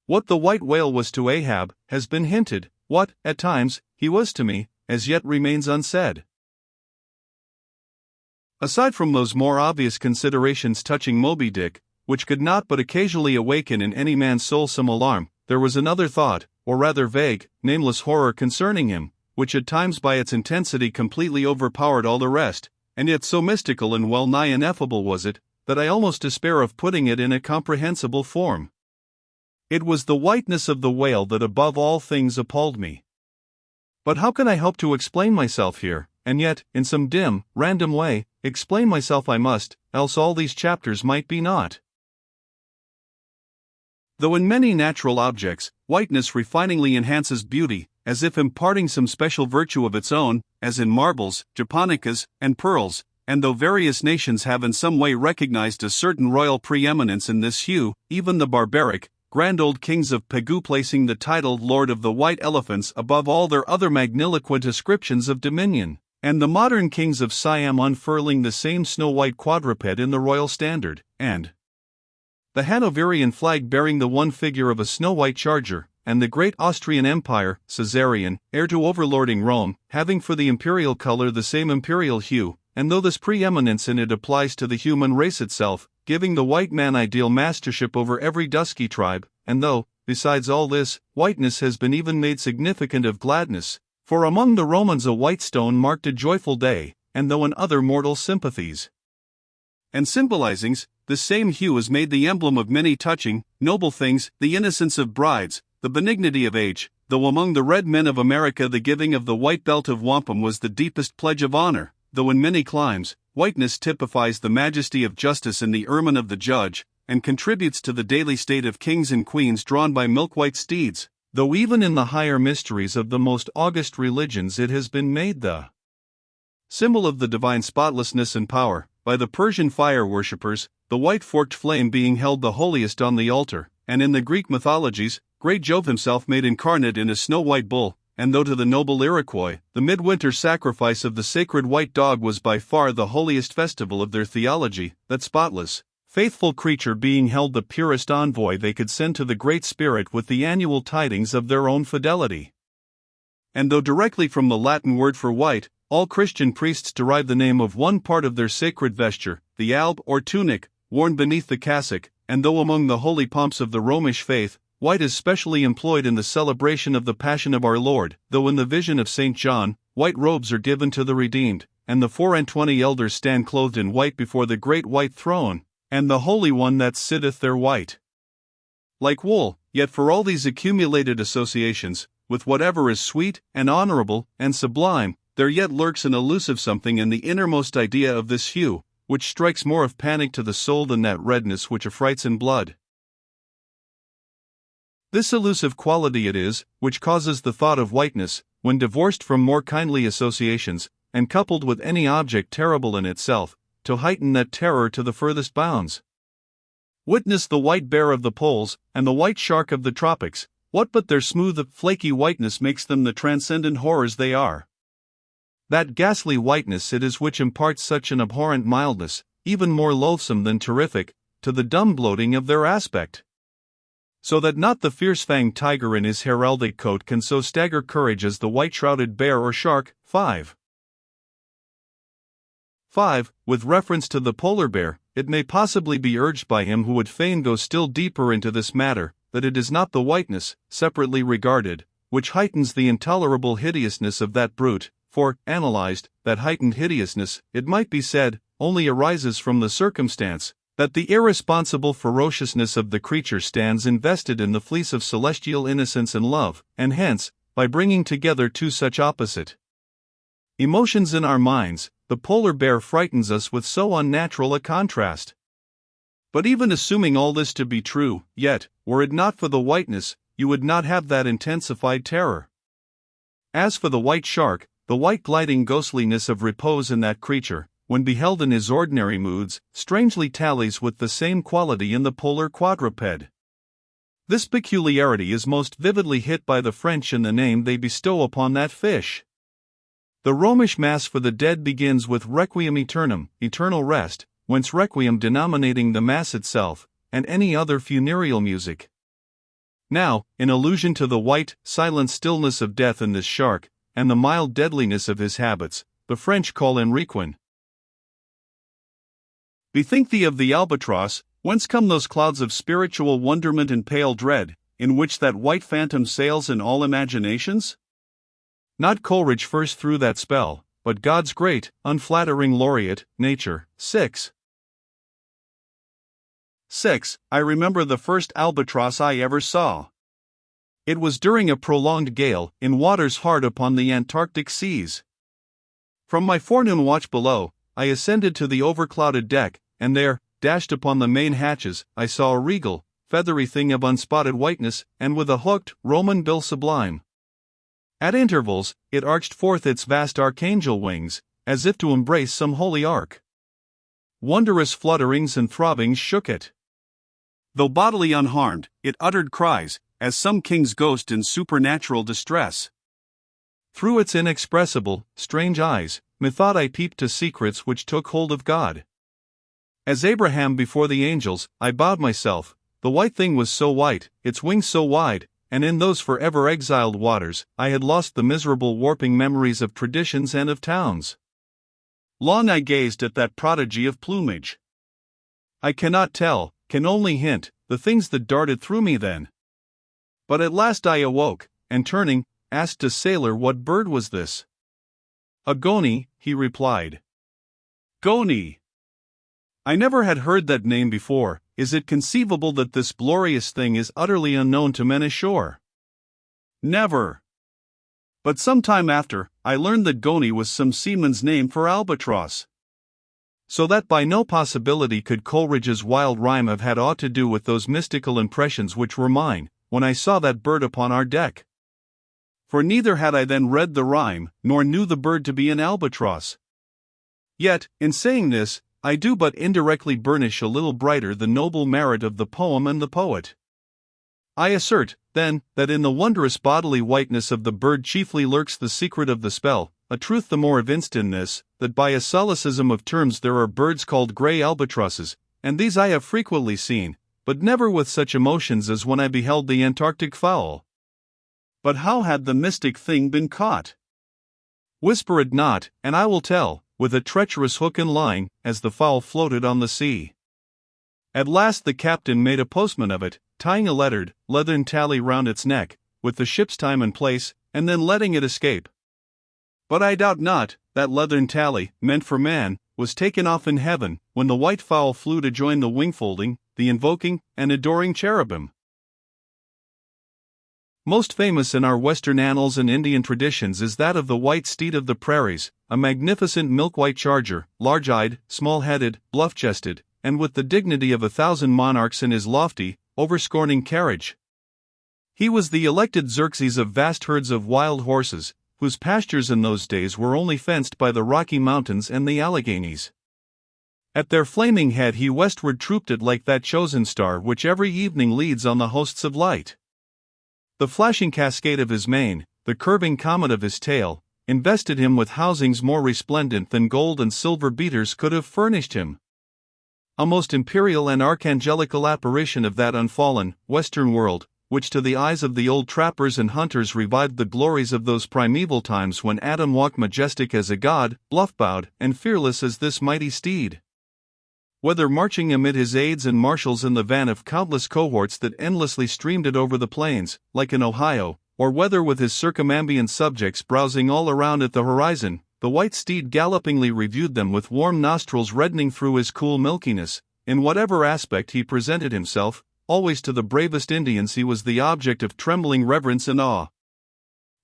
What the white whale was to Ahab has been hinted, what, at times, he was to me, as yet remains unsaid. Aside from those more obvious considerations touching Moby-Dick, which could not but occasionally awaken in any man's soul some alarm, there was another thought, or rather vague, nameless horror concerning him, which at times by its intensity completely overpowered all the rest, and yet so mystical and well-nigh ineffable was it, that I almost despair of putting it in a comprehensible form. It was the whiteness of the whale that above all things appalled me. But how can I hope to explain myself here, and yet, in some dim, random way, explain myself I must, else all these chapters might be naught. Though in many natural objects, whiteness refiningly enhances beauty, as if imparting some special virtue of its own, as in marbles, japonicas, and pearls, and though various nations have in some way recognized a certain royal preeminence in this hue, even the barbaric, grand old kings of Pegu placing the title Lord of the White Elephants above all their other magniloquent ascriptions of dominion, and the modern kings of Siam unfurling the same snow-white quadruped in the royal standard, and the Hanoverian flag bearing the one figure of a snow-white charger, and the great Austrian Empire, Caesarian, heir to overlording Rome, having for the imperial color the same imperial hue, and though this preeminence in it applies to the human race itself, giving the white man ideal mastership over every dusky tribe, and though, besides all this, whiteness has been even made significant of gladness, for among the Romans a white stone marked a joyful day, and though in other mortal sympathies and symbolizings, the same hue is made the emblem of many touching, noble things, the innocence of brides, the benignity of age, though among the red men of America the giving of the white belt of wampum was the deepest pledge of honor, though in many climes, whiteness typifies the majesty of justice in the ermine of the judge, and contributes to the daily state of kings and queens drawn by milk-white steeds, though even in the higher mysteries of the most august religions it has been made the symbol of the divine spotlessness and power, by the Persian fire worshippers, the white forked flame being held the holiest on the altar, and in the Greek mythologies, great Jove himself made incarnate in a snow-white bull, and though to the noble Iroquois, the midwinter sacrifice of the sacred white dog was by far the holiest festival of their theology, that spotless, faithful creature being held the purest envoy they could send to the Great Spirit with the annual tidings of their own fidelity. And though directly from the Latin word for white, all Christian priests derive the name of one part of their sacred vesture, the alb or tunic, worn beneath the cassock, and though among the holy pomps of the Romish faith, white is specially employed in the celebration of the Passion of our Lord, though in the vision of St. John, white robes are given to the redeemed, and the 24 elders stand clothed in white before the great white throne, and the Holy One that sitteth there white like wool, yet for all these accumulated associations, with whatever is sweet, and honorable, and sublime, there yet lurks an elusive something in the innermost idea of this hue, which strikes more of panic to the soul than that redness which affrights in blood. This elusive quality it is, which causes the thought of whiteness, when divorced from more kindly associations, and coupled with any object terrible in itself, to heighten that terror to the furthest bounds. Witness the white bear of the poles, and the white shark of the tropics, what but their smooth, flaky whiteness makes them the transcendent horrors they are? That ghastly whiteness it is which imparts such an abhorrent mildness, even more loathsome than terrific, to the dumb bloating of their aspect. So that not the fierce-fanged tiger in his heraldic coat can so stagger courage as the white-shrouded bear or shark. 5. With reference to the polar bear, it may possibly be urged by him who would fain go still deeper into this matter, that it is not the whiteness, separately regarded, which heightens the intolerable hideousness of that brute, for, analyzed, that heightened hideousness, it might be said, only arises from the circumstance that the irresponsible ferociousness of the creature stands invested in the fleece of celestial innocence and love, and hence, by bringing together two such opposite emotions in our minds, the polar bear frightens us with so unnatural a contrast. But even assuming all this to be true, yet, were it not for the whiteness, you would not have that intensified terror. As for the white shark, the white gliding ghostliness of repose in that creature, when beheld in his ordinary moods, strangely tallies with the same quality in the polar quadruped. This peculiarity is most vividly hit by the French in the name they bestow upon that fish. The Romish Mass for the dead begins with Requiem Eternam, eternal rest, whence Requiem denominating the Mass itself, and any other funereal music. Now, in allusion to the white, silent stillness of death in this shark, and the mild deadliness of his habits, the French call Enriquin. Bethink thee of the albatross, whence come those clouds of spiritual wonderment and pale dread, in which that white phantom sails in all imaginations? Not Coleridge first threw that spell, but God's great, unflattering laureate, Nature. 6. I remember the first albatross I ever saw. It was during a prolonged gale, in waters hard upon the Antarctic seas. From my forenoon watch below, I ascended to the overclouded deck, and there, dashed upon the main hatches, I saw a regal, feathery thing of unspotted whiteness, and with a hooked, Roman bill sublime. At intervals, it arched forth its vast archangel wings, as if to embrace some holy ark. Wondrous flutterings and throbbings shook it. Though bodily unharmed, it uttered cries, as some king's ghost in supernatural distress. Through its inexpressible, strange eyes, methought I peeped to secrets which took hold of God. As Abraham before the angels, I bowed myself. The white thing was so white, its wings so wide, and in those forever exiled waters, I had lost the miserable warping memories of traditions and of towns. Long I gazed at that prodigy of plumage. I cannot tell, can only hint, the things that darted through me then. But at last I awoke, and turning, asked a sailor what bird was this. A goney, he replied. Goney! I never had heard that name before. Is it conceivable that this glorious thing is utterly unknown to men ashore? Never. But some time after, I learned that goney was some seaman's name for albatross. So that by no possibility could Coleridge's wild rhyme have had aught to do with those mystical impressions which were mine, when I saw that bird upon our deck. For neither had I then read the rhyme, nor knew the bird to be an albatross. Yet, in saying this, I do but indirectly burnish a little brighter the noble merit of the poem and the poet. I assert, then, that in the wondrous bodily whiteness of the bird chiefly lurks the secret of the spell, a truth the more evinced in this, that by a solecism of terms there are birds called grey albatrosses, and these I have frequently seen, but never with such emotions as when I beheld the Antarctic fowl. But how had the mystic thing been caught? Whisper it not, and I will tell, with a treacherous hook and line, as the fowl floated on the sea. At last the captain made a postman of it, tying a leathern tally round its neck, with the ship's time and place, and then letting it escape. But I doubt not, that leathern tally, meant for man, was taken off in heaven, when the white fowl flew to join the wing-folding, the invoking, and adoring cherubim. Most famous in our Western annals and Indian traditions is that of the white steed of the prairies, a magnificent milk-white charger, large-eyed, small-headed, bluff-chested, and with the dignity of 1,000 monarchs in his lofty, overscorning carriage. He was the elected Xerxes of vast herds of wild horses, whose pastures in those days were only fenced by the Rocky Mountains and the Alleghanies. At their flaming head he westward trooped it like that chosen star which every evening leads on the hosts of light. The flashing cascade of his mane, the curving comet of his tail, invested him with housings more resplendent than gold and silver beaters could have furnished him. A most imperial and archangelical apparition of that unfallen, western world, which to the eyes of the old trappers and hunters revived the glories of those primeval times when Adam walked majestic as a god, bluff-bowed, and fearless as this mighty steed. Whether marching amid his aides and marshals in the van of countless cohorts that endlessly streamed it over the plains, like an Ohio, or whether with his circumambient subjects browsing all around at the horizon, the white steed gallopingly reviewed them with warm nostrils reddening through his cool milkiness. In whatever aspect he presented himself, always to the bravest Indians he was the object of trembling reverence and awe.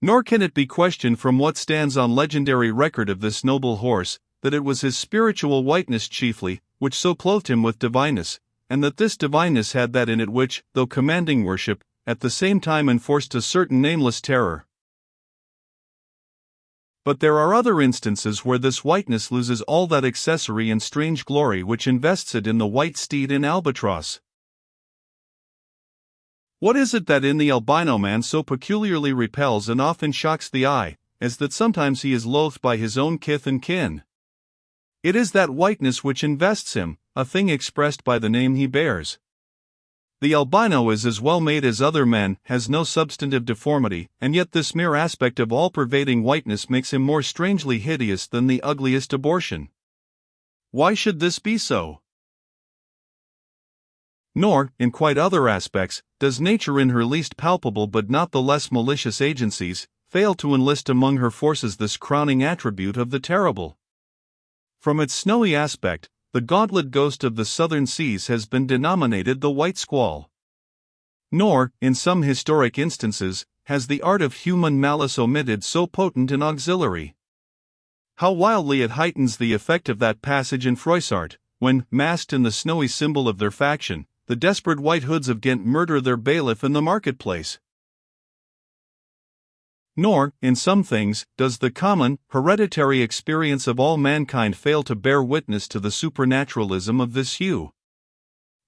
Nor can it be questioned from what stands on legendary record of this noble horse, that it was his spiritual whiteness chiefly, which so clothed him with divineness, and that this divineness had that in it which, though commanding worship, at the same time enforced a certain nameless terror. But there are other instances where this whiteness loses all that accessory and strange glory which invests it in the white steed in albatross. What is it that in the albino man so peculiarly repels and often shocks the eye, as that sometimes he is loathed by his own kith and kin? It is that whiteness which invests him, a thing expressed by the name he bears. The albino is as well made as other men, has no substantive deformity, and yet this mere aspect of all-pervading whiteness makes him more strangely hideous than the ugliest abortion. Why should this be so? Nor, in quite other aspects, does nature in her least palpable but not the less malicious agencies, fail to enlist among her forces this crowning attribute of the terrible. From its snowy aspect, the gauntlet ghost of the southern seas has been denominated the white squall. Nor, in some historic instances, has the art of human malice omitted so potent an auxiliary. How wildly it heightens the effect of that passage in Froissart, when, masked in the snowy symbol of their faction, the desperate White Hoods of Ghent murder their bailiff in the marketplace. Nor, in some things, does the common, hereditary experience of all mankind fail to bear witness to the supernaturalism of this hue.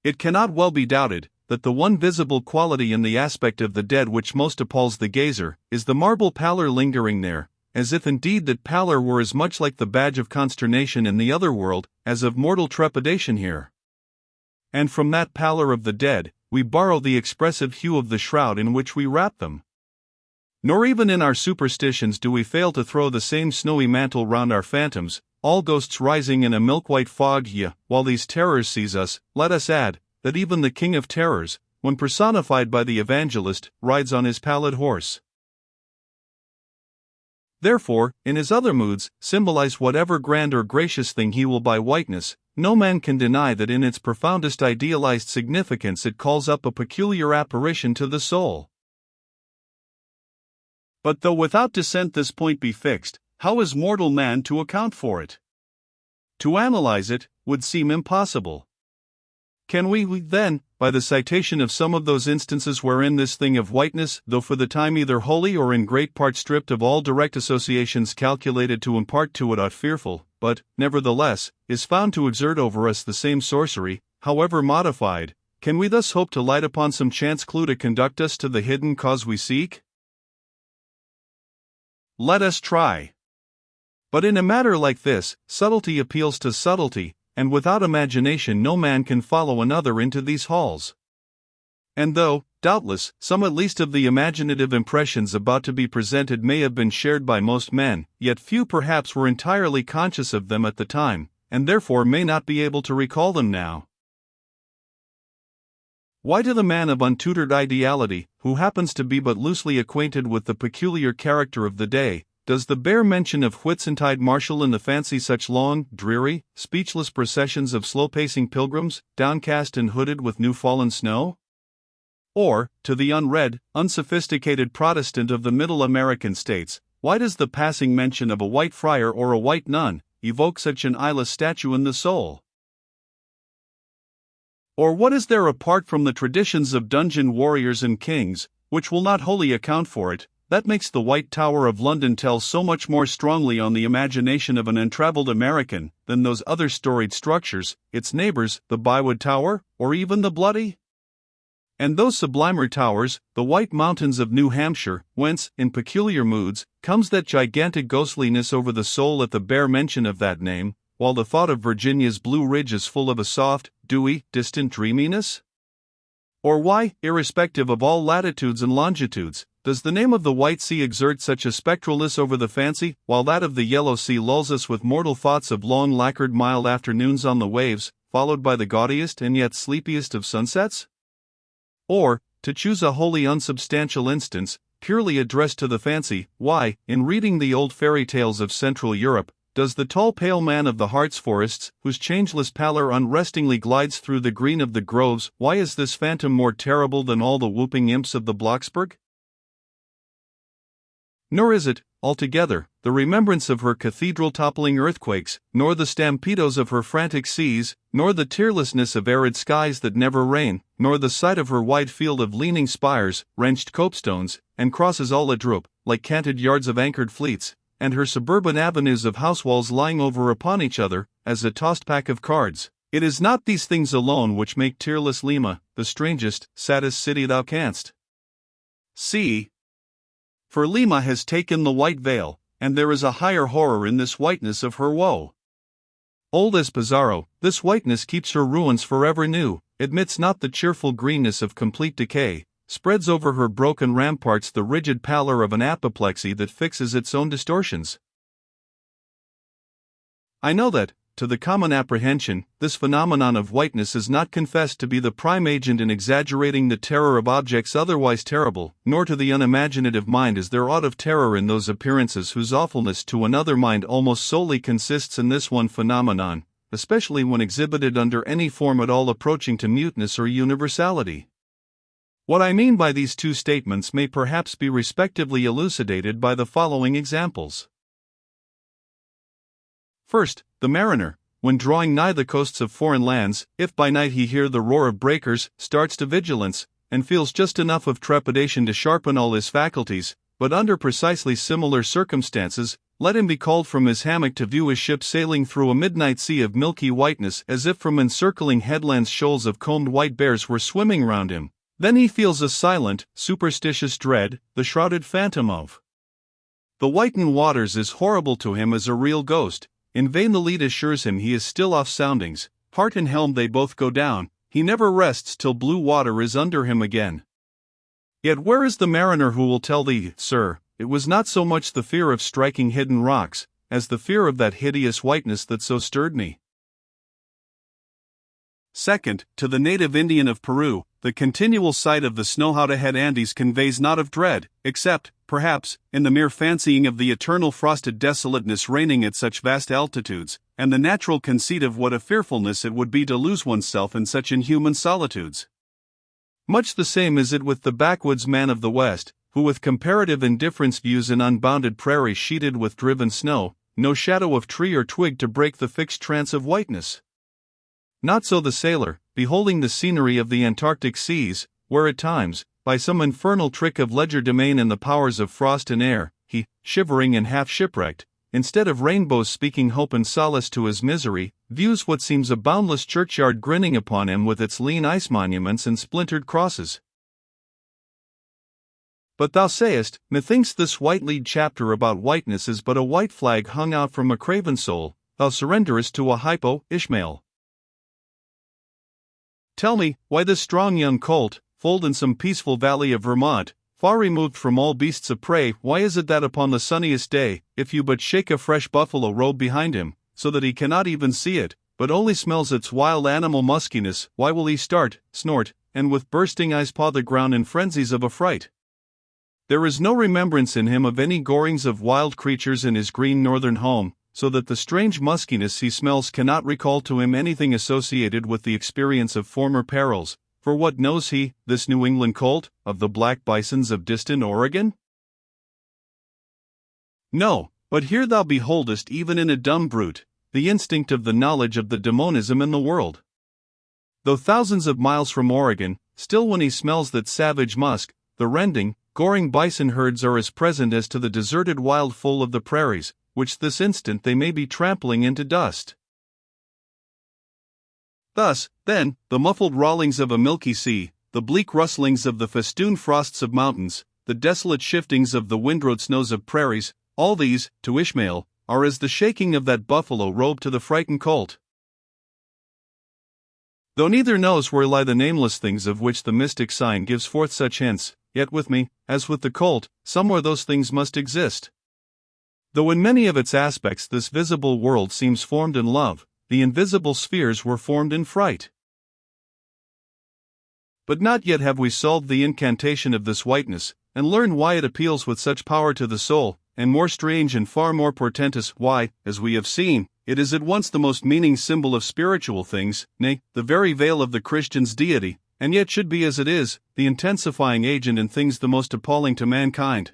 It cannot well be doubted that the one visible quality in the aspect of the dead which most appalls the gazer is the marble pallor lingering there, as if indeed that pallor were as much like the badge of consternation in the other world as of mortal trepidation here. And from that pallor of the dead, we borrow the expressive hue of the shroud in which we wrap them. Nor even in our superstitions do we fail to throw the same snowy mantle round our phantoms, all ghosts rising in a milk-white fog. Yea, while these terrors seize us, let us add, that even the King of Terrors, when personified by the evangelist, rides on his pallid horse. Therefore, in his other moods, symbolize whatever grand or gracious thing he will by whiteness, no man can deny that in its profoundest idealized significance it calls up a peculiar apparition to the soul. But though without dissent this point be fixed, how is mortal man to account for it? To analyze it would seem impossible. Can we, then, by the citation of some of those instances wherein this thing of whiteness, though for the time either wholly or in great part stripped of all direct associations calculated to impart to it aught fearful, but, nevertheless, is found to exert over us the same sorcery, however modified, can we thus hope to light upon some chance clue to conduct us to the hidden cause we seek? Let us try. But in a matter like this, subtlety appeals to subtlety, and without imagination no man can follow another into these halls. And though, doubtless, some at least of the imaginative impressions about to be presented may have been shared by most men, yet few perhaps were entirely conscious of them at the time, and therefore may not be able to recall them now. Why to the man of untutored ideality, who happens to be but loosely acquainted with the peculiar character of the day, does the bare mention of Whitsuntide marshal in the fancy such long, dreary, speechless processions of slow-pacing pilgrims, downcast and hooded with new-fallen snow? Or, to the unread, unsophisticated Protestant of the Middle American states, why does the passing mention of a white friar or a white nun evoke such an eyeless statue in the soul? Or what is there apart from the traditions of dungeon warriors and kings, which will not wholly account for it, that makes the White Tower of London tell so much more strongly on the imagination of an untraveled American than those other storied structures, its neighbors, the Bywood Tower, or even the Bloody? And those sublimer towers, the White Mountains of New Hampshire, whence, in peculiar moods, comes that gigantic ghostliness over the soul at the bare mention of that name, while the thought of Virginia's Blue Ridge is full of a soft, dewy, distant dreaminess? Or why, irrespective of all latitudes and longitudes, does the name of the White Sea exert such a spectralness over the fancy, while that of the Yellow Sea lulls us with mortal thoughts of long lacquered mild afternoons on the waves, followed by the gaudiest and yet sleepiest of sunsets? Or, to choose a wholly unsubstantial instance, purely addressed to the fancy, why, in reading the old fairy tales of Central Europe, does the tall pale man of the Harz forests, whose changeless pallor unrestingly glides through the green of the groves, why is this phantom more terrible than all the whooping imps of the Blocksberg? Nor is it, altogether, the remembrance of her cathedral-toppling earthquakes, nor the stampedos of her frantic seas, nor the tearlessness of arid skies that never rain, nor the sight of her wide field of leaning spires, wrenched copestones, and crosses all adroop, like canted yards of anchored fleets, and her suburban avenues of house walls lying over upon each other, as a tossed pack of cards. It is not these things alone which make tearless Lima the strangest, saddest city thou canst see. For Lima has taken the white veil, and there is a higher horror in this whiteness of her woe. Old as Pizarro, this whiteness keeps her ruins forever new, admits not the cheerful greenness of complete decay, spreads over her broken ramparts the rigid pallor of an apoplexy that fixes its own distortions. I know that, to the common apprehension, this phenomenon of whiteness is not confessed to be the prime agent in exaggerating the terror of objects otherwise terrible, nor to the unimaginative mind is there aught of terror in those appearances whose awfulness to another mind almost solely consists in this one phenomenon, especially when exhibited under any form at all approaching to muteness or universality. What I mean by these two statements may perhaps be respectively elucidated by the following examples. First, the mariner, when drawing nigh the coasts of foreign lands, if by night he hear the roar of breakers, starts to vigilance, and feels just enough of trepidation to sharpen all his faculties, but under precisely similar circumstances, let him be called from his hammock to view his ship sailing through a midnight sea of milky whiteness as if from encircling headlands shoals of combed white bears were swimming round him. Then he feels a silent, superstitious dread, the shrouded phantom of the whitened waters is horrible to him as a real ghost. In vain the lead assures him he is still off soundings, part and helm they both go down, he never rests till blue water is under him again. Yet where is the mariner who will tell thee, sir, it was not so much the fear of striking hidden rocks, as the fear of that hideous whiteness that so stirred me? Second, to the native Indian of Peru, the continual sight of the snow-hot-ahead Andes conveys naught of dread, except, perhaps, in the mere fancying of the eternal frosted desolateness reigning at such vast altitudes, and the natural conceit of what a fearfulness it would be to lose oneself in such inhuman solitudes. Much the same is it with the backwoods man of the West, who with comparative indifference views an unbounded prairie sheeted with driven snow, no shadow of tree or twig to break the fixed trance of whiteness. Not so the sailor, beholding the scenery of the Antarctic seas, where at times, by some infernal trick of legerdemain and the powers of frost and air, he, shivering and half shipwrecked, instead of rainbows speaking hope and solace to his misery, views what seems a boundless churchyard grinning upon him with its lean ice monuments and splintered crosses. But thou sayest, methinks this white-lead chapter about whiteness is but a white flag hung out from a craven soul, thou surrenderest to a hypo, Ishmael. Tell me, why this strong young colt, foaled in some peaceful valley of Vermont, far removed from all beasts of prey, why is it that upon the sunniest day, if you but shake a fresh buffalo robe behind him, so that he cannot even see it, but only smells its wild animal muskiness, why will he start, snort, and with bursting eyes paw the ground in frenzies of affright? There is no remembrance in him of any gorings of wild creatures in his green northern home, so that the strange muskiness he smells cannot recall to him anything associated with the experience of former perils, for what knows he, this New England colt, of the black bisons of distant Oregon? No, but here thou beholdest even in a dumb brute, the instinct of the knowledge of the demonism in the world. Though thousands of miles from Oregon, still when he smells that savage musk, the rending, goring bison herds are as present as to the deserted wild foal of the prairies, which this instant they may be trampling into dust. Thus, then, the muffled rawlings of a milky sea, the bleak rustlings of the festooned frosts of mountains, the desolate shiftings of the windrowed snows of prairies, all these, to Ishmael, are as the shaking of that buffalo robe to the frightened colt. Though neither knows where lie the nameless things of which the mystic sign gives forth such hints, yet with me, as with the colt, somewhere those things must exist. Though in many of its aspects this visible world seems formed in love, the invisible spheres were formed in fright. But not yet have we solved the incantation of this whiteness, and learned why it appeals with such power to the soul, and more strange and far more portentous, why, as we have seen, it is at once the most meaning symbol of spiritual things, nay, the very veil of the Christian's deity, and yet should be as it is, the intensifying agent in things the most appalling to mankind.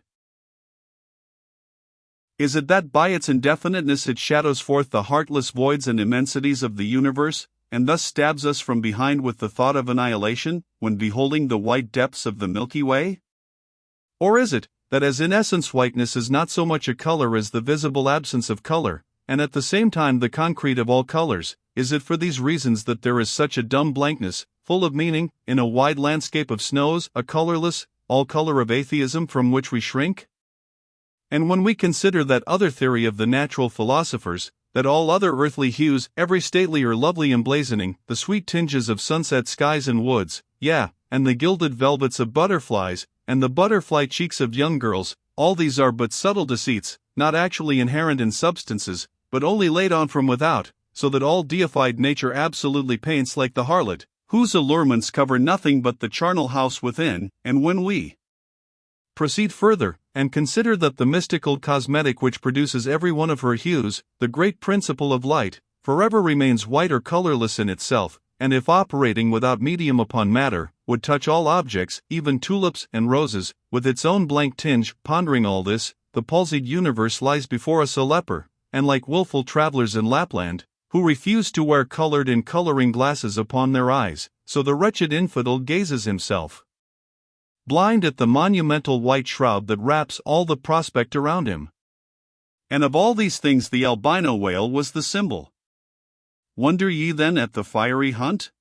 Is it that by its indefiniteness it shadows forth the heartless voids and immensities of the universe, and thus stabs us from behind with the thought of annihilation, when beholding the white depths of the Milky Way? Or is it, that as in essence whiteness is not so much a color as the visible absence of color, and at the same time the concrete of all colors, is it for these reasons that there is such a dumb blankness, full of meaning, in a wide landscape of snows, a colorless, all color of atheism from which we shrink? And when we consider that other theory of the natural philosophers, that all other earthly hues, every stately or lovely emblazoning, the sweet tinges of sunset skies and woods, and the gilded velvets of butterflies, and the butterfly cheeks of young girls, all these are but subtle deceits, not actually inherent in substances, but only laid on from without, so that all deified nature absolutely paints like the harlot, whose allurements cover nothing but the charnel house within. And when we proceed further, and consider that the mystical cosmetic which produces every one of her hues, the great principle of light, forever remains white or colorless in itself, and if operating without medium upon matter, would touch all objects, even tulips and roses, with its own blank tinge. Pondering all this, the palsied universe lies before us a leper, and like willful travelers in Lapland, who refuse to wear colored and coloring glasses upon their eyes, so the wretched infidel gazes himself blind at the monumental white shroud that wraps all the prospect around him. And of all these things the albino whale was the symbol. Wonder ye then at the fiery hunt?